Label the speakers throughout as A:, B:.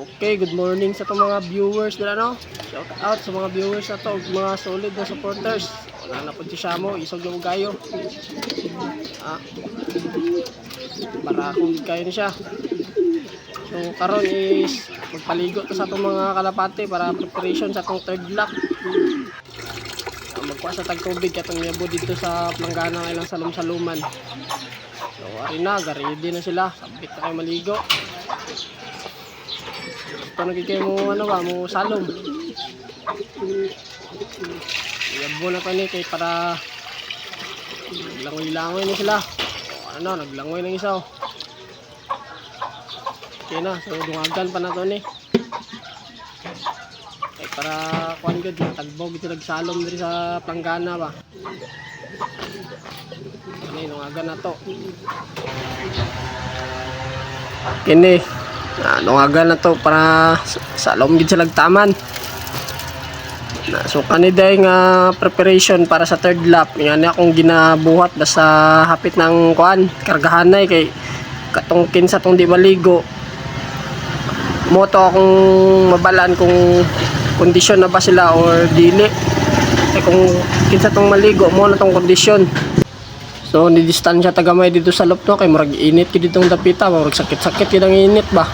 A: Okay, good morning sa itong mga viewers nila, no? Shout out sa mga viewers na to, mga solid na supporters. Wala na po si Shamo, isog yung gayo. Para kung kayo na siya. So, karon is magpaligo to sa itong mga kalapate para preparation sa itong third lap. Magkuha sa tagtubig katong yabo dito sa planggana ng ilang salum-saluman. So, ari na, ready na sila. Sabit na kayo maligo. Ito nagigay mo mo salom. Yabo na pa ni kay para langoy-langoy na sila. Naglangoy ng isa. Okay na, so dungagan pa na to ni. Kay para kuan gud tagbo gid nagsalom diri sa planggana ba. Ani dungagan na to. Kini dungagan na to para salom gid sa lagtaman. So kaniday nga preparation para sa third lap. Yan akong ginabuhat basta hapit ng kuan kargahanay kay katungkin sa tong di maligo. Moto akong mabalaan kung kondisyon na ba sila or dili. Kay kung kinsa tong maligo mo na tong kondisyon. So ni distansya tagamay dito sa loob no kay murag init kid ditong dapita, murag sakit-sakit kid ang init ba.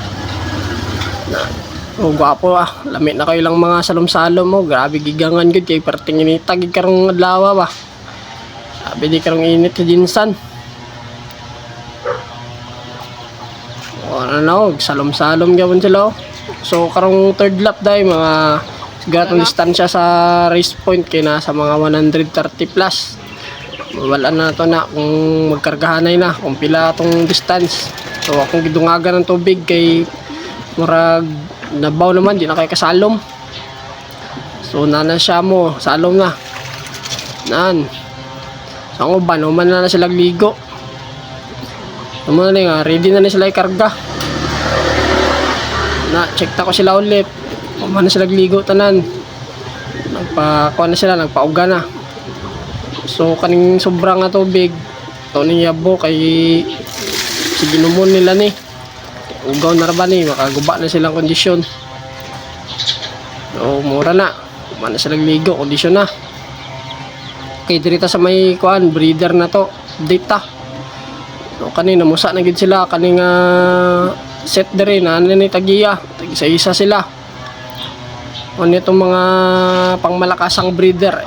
A: Gwapo lamit na kayo lang mga salom-salom mo. Grabe gigangan gud kay perting inita gid karong adlaw ba. Sabi di karong init sa jinsan. Salom-salom gyapon sila. So karong third lap day mga gatong distansya sa race point kay nasa mga 130 plus. Wala na to na kung magkargahanay na kung pila tong distance. So akong gidungagan ng tubig kay murag nabaw naman, di na kayo kasalom. So nana siya mo, salom na. Nan. So ang uban, uman na sila ligo. Naman na nga, ready na sila ikarga. Check ta ko sila ulit. Uman na sila ligo tanan. Nagpa-kuha na sila, nagpauga na. So kaning sobrang nga tubig, ito ning yabo kay sige numon nila ni. Ugaw na ba ni, makaguba na silang kondisyon. So mura na, mana silang ligo, kondisyon na. Okay, dirita sa may kuan, breeder na to, data. So kanina musa na gid sila, kaning set dere na ni tagiya, isa-isa sila. Ano itong mga pangmalakasang breeder.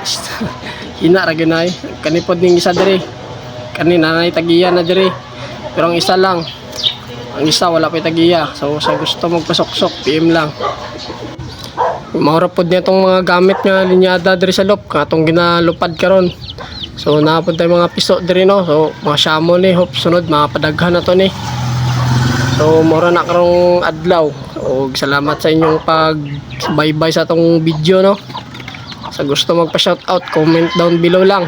A: Hina ra ginay, kanipod ning isa dere. Kanina na tagiya na dere. Pero ang isa lang. Ang isa wala pa tagiya. So sa gusto magpasok-sok, PM lang. Maura pod niya itong mga gamit nga linyada diri sa loob. Katong ginalupad karon. So napod tayo mga piso diri no. So mga Shamo ni, hope sunod mapadaghan na to ni. So maura na karong adlaw. So salamat sa inyong pag-bye-bye sa tong video no. Sa gusto magpa-shoutout, comment down below lang.